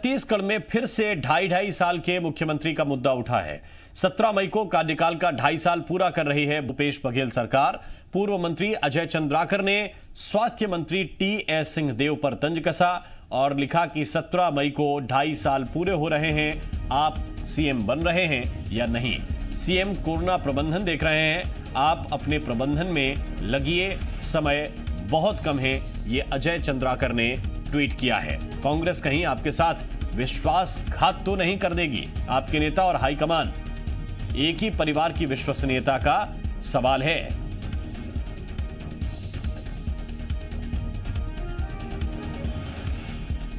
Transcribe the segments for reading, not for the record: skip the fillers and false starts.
छत्तीसगढ़ में फिर से ढाई साल के मुख्यमंत्री का मुद्दा उठा है। 17 मई को कार्यकाल का 2.5 साल पूरा कर रही है भूपेश बघेल सरकार। पूर्व मंत्री अजय चंद्राकर ने स्वास्थ्य मंत्री टीएस सिंहदेव पर तंज कसा और लिखा कि 17 मई को 2.5 साल पूरे हो रहे हैं, आप सीएम बन रहे हैं या नहीं। सीएम कोरोना प्रबंधन देख रहे हैं, आप अपने प्रबंधन में लगिए, समय बहुत कम है, ये अजय चंद्राकर ने ट्वीट किया है। कांग्रेस कहीं आपके साथ विश्वासघात तो नहीं कर देगी? आपके नेता और हाईकमान एक ही परिवार की विश्वसनीयता का सवाल है।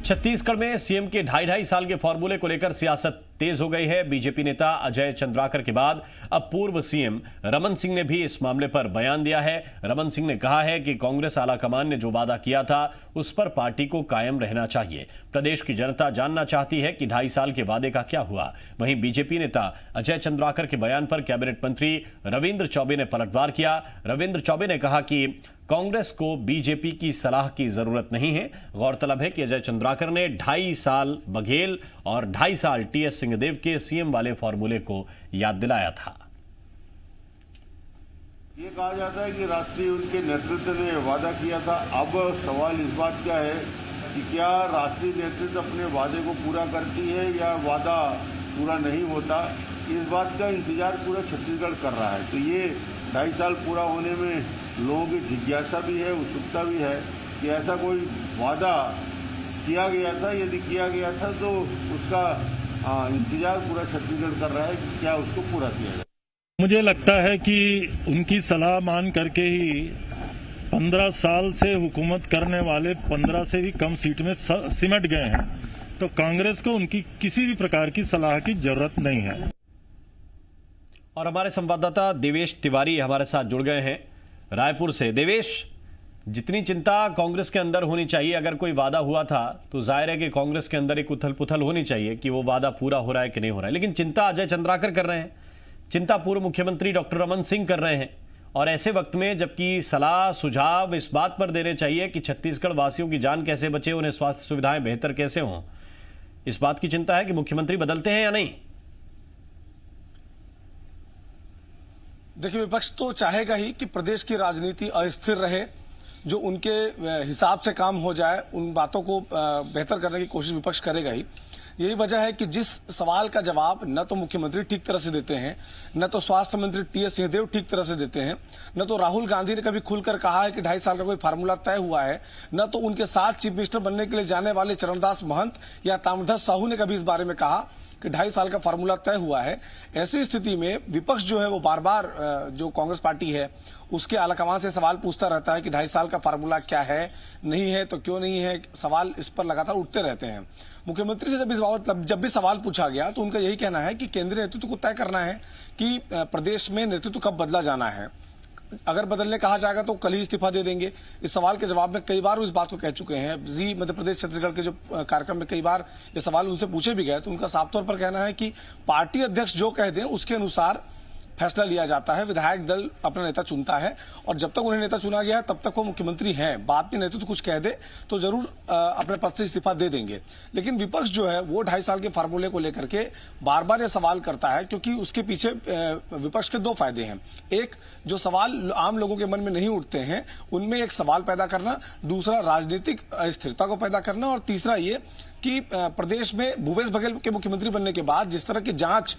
छत्तीसगढ़ में सीएम के 2.5 साल के फॉर्मूले को लेकर सियासत तेज हो गई है। बीजेपी नेता अजय चंद्राकर के बाद अब पूर्व सीएम रमन सिंह ने भी इस मामले पर बयान दिया है। रमन सिंह ने कहा है कि कांग्रेस आलाकमान ने जो वादा किया था उस पर पार्टी को कायम रहना चाहिए। प्रदेश की जनता जानना चाहती है कि 2.5 साल के वादे का क्या हुआ। वहीं बीजेपी नेता अजय चंद्राकर के बयान पर कैबिनेट मंत्री रविंद्र चौबे ने पलटवार किया। रविंद्र चौबे ने कहा कि कांग्रेस को बीजेपी की सलाह की जरूरत नहीं है। गौरतलब है कि अजय चंद्राकर ने 2.5 साल बघेल और 2.5 साल टीएस सिंहदेव के सीएम वाले फॉर्मूले को याद दिलाया था। ये कहा जाता है कि राष्ट्रीय उनके नेतृत्व ने वादा किया था। अब सवाल इस बात का है कि क्या राष्ट्रीय नेतृत्व अपने वादे को पूरा करती है या वादा पूरा नहीं होता। इस बात का इंतजार पूरा छत्तीसगढ़ कर रहा है। तो ये 2.5 साल पूरा होने में लोगों की जिज्ञासा भी है, उत्सुकता भी है कि ऐसा कोई वादा किया गया था, यदि किया गया था तो उसका इंतजार पूरा छत्तीसगढ़ कर रहा है कि क्या उसको पूरा किया जाए। मुझे लगता है कि उनकी सलाह मान करके ही 15 साल से हुकूमत करने वाले 15 से भी कम सीट में सिमट गए हैं, तो कांग्रेस को उनकी किसी भी प्रकार की सलाह की जरूरत नहीं है। और हमारे संवाददाता देवेश तिवारी हमारे साथ जुड़ गए हैं रायपुर से। देवेश, जितनी चिंता कांग्रेस के अंदर होनी चाहिए, अगर कोई वादा हुआ था तो जाहिर है कि कांग्रेस के अंदर एक उथल पुथल होनी चाहिए कि वो वादा पूरा हो रहा है कि नहीं हो रहा है। लेकिन चिंता अजय चंद्राकर कर रहे हैं, चिंता पूर्व मुख्यमंत्री डॉक्टर रमन सिंह कर रहे हैं, और ऐसे वक्त में जबकि सलाह सुझाव इस बात पर देने चाहिए कि छत्तीसगढ़ वासियों की जान कैसे बचे, उन्हें स्वास्थ्य सुविधाएं बेहतर कैसे हों, इस बात की चिंता है कि मुख्यमंत्री बदलते हैं या नहीं। देखिए, विपक्ष तो चाहेगा ही कि प्रदेश की राजनीति अस्थिर रहे, जो उनके हिसाब से काम हो जाए, उन बातों को बेहतर करने की कोशिश विपक्ष करेगा ही। यही वजह है कि जिस सवाल का जवाब न तो मुख्यमंत्री ठीक तरह से देते हैं, न तो स्वास्थ्य मंत्री टीएस सिंहदेव ठीक तरह से देते हैं, न तो राहुल गांधी ने कभी खुलकर कहा है कि 2.5 साल का कोई फार्मूला तय हुआ है, न तो उनके साथ चीफ मिनिस्टर बनने के लिए जाने वाले चरणदास महंत या ताम्रध्वज साहू ने कभी इस बारे में कहा कि 2.5 साल का फार्मूला तय हुआ है। ऐसी स्थिति में विपक्ष जो है वो बार बार जो कांग्रेस पार्टी है उसके आलाकमान से सवाल पूछता रहता है कि 2.5 साल का फार्मूला क्या है, नहीं है तो क्यों नहीं है। सवाल इस पर लगातार उठते रहते हैं। मुख्यमंत्री से जब इस बाबत जब भी सवाल पूछा गया तो उनका यही कहना है कि केंद्रीय नेतृत्व को तय करना है कि प्रदेश में नेतृत्व कब बदला जाना है। अगर बदलने कहा जाएगा तो कल ही इस्तीफा दे देंगे। इस सवाल के जवाब में कई बार वो इस बात को कह चुके हैं। जी मध्य प्रदेश छत्तीसगढ़ के जो कार्यक्रम में कई बार ये सवाल उनसे पूछे भी गए तो उनका साफ तौर पर कहना है कि पार्टी अध्यक्ष जो कह दें उसके अनुसार फैसला लिया जाता है। विधायक दल अपना नेता चुनता है और जब तक उन्हें नेता चुना गया है तब तक वो मुख्यमंत्री हैं। बाद में नेतृत्व कुछ कह दे तो जरूर अपने पद से इस्तीफा दे देंगे। लेकिन विपक्ष जो है वो 2.5 साल के फार्मूले को लेकर के बार बार ये सवाल करता है, क्योंकि उसके पीछे विपक्ष के 2 फायदे हैं। एक, जो सवाल आम लोगों के मन में नहीं उठते हैं उनमें एक सवाल पैदा करना, दूसरा राजनीतिक स्थिरता को पैदा करना, और तीसरा ये कि प्रदेश में भूपेश बघेल के मुख्यमंत्री बनने के बाद जिस तरह की जांच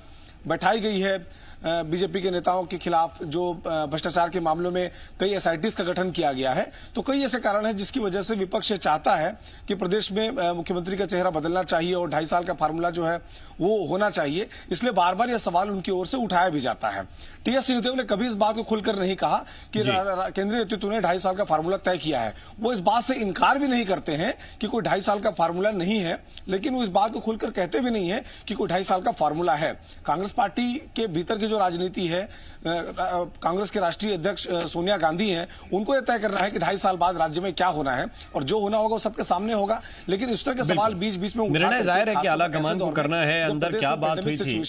बैठाई गई है बीजेपी के नेताओं के खिलाफ, जो भ्रष्टाचार के मामलों में कई एसआईटीज का गठन किया गया है, तो कई ऐसे कारण हैं जिसकी वजह से विपक्ष चाहता है कि प्रदेश में मुख्यमंत्री का चेहरा बदलना चाहिए और 2.5 साल का फार्मूला जो है वो होना चाहिए। इसलिए बार बार यह सवाल उनकी ओर से उठाया भी जाता है। टीएस सिंहदेव ने कभी इस बात को खुलकर नहीं कहा कि केंद्रीय नेतृत्व ने 2.5 साल का फार्मूला तय किया है। वो इस बात से इनकार भी नहीं करते हैं कि कोई 2.5 साल का फार्मूला नहीं है, लेकिन वो इस बात को खुलकर कहते भी नहीं है कि कोई 2.5 साल का फार्मूला है। कांग्रेस पार्टी के भीतर की जो राजनीति है, कांग्रेस के राष्ट्रीय अध्यक्ष सोनिया गांधी हैं, उनको यह तय करना है कि 2.5 साल बाद राज्य में क्या होना है, और जो होना होगा वो सबके सामने होगा। लेकिन इस तरह के सवाल बीच बीच में निर्णय जाहिर है कि आलाकमान को करना है। अंदर क्या बात हुई थी,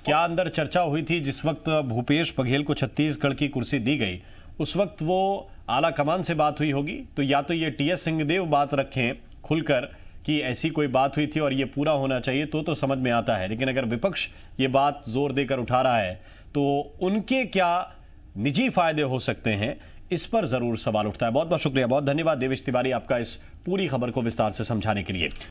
क्या अंदर चर्चा हुई थी जिस वक्त भूपेश बघेल को छत्तीसगढ़ की कुर्सी दी गई, उस वक्त वो आलाकमान से बात हुई होगी। तो या तो ये टीएस सिंहदेव बात रखें खुलकर कि ऐसी कोई बात हुई थी और ये पूरा होना चाहिए तो समझ में आता है, लेकिन अगर विपक्ष ये बात जोर देकर उठा रहा है तो उनके क्या निजी फायदे हो सकते हैं, इस पर जरूर सवाल उठता है। बहुत बहुत शुक्रिया, बहुत धन्यवाद देवेश तिवारी आपका इस पूरी खबर को विस्तार से समझाने के लिए।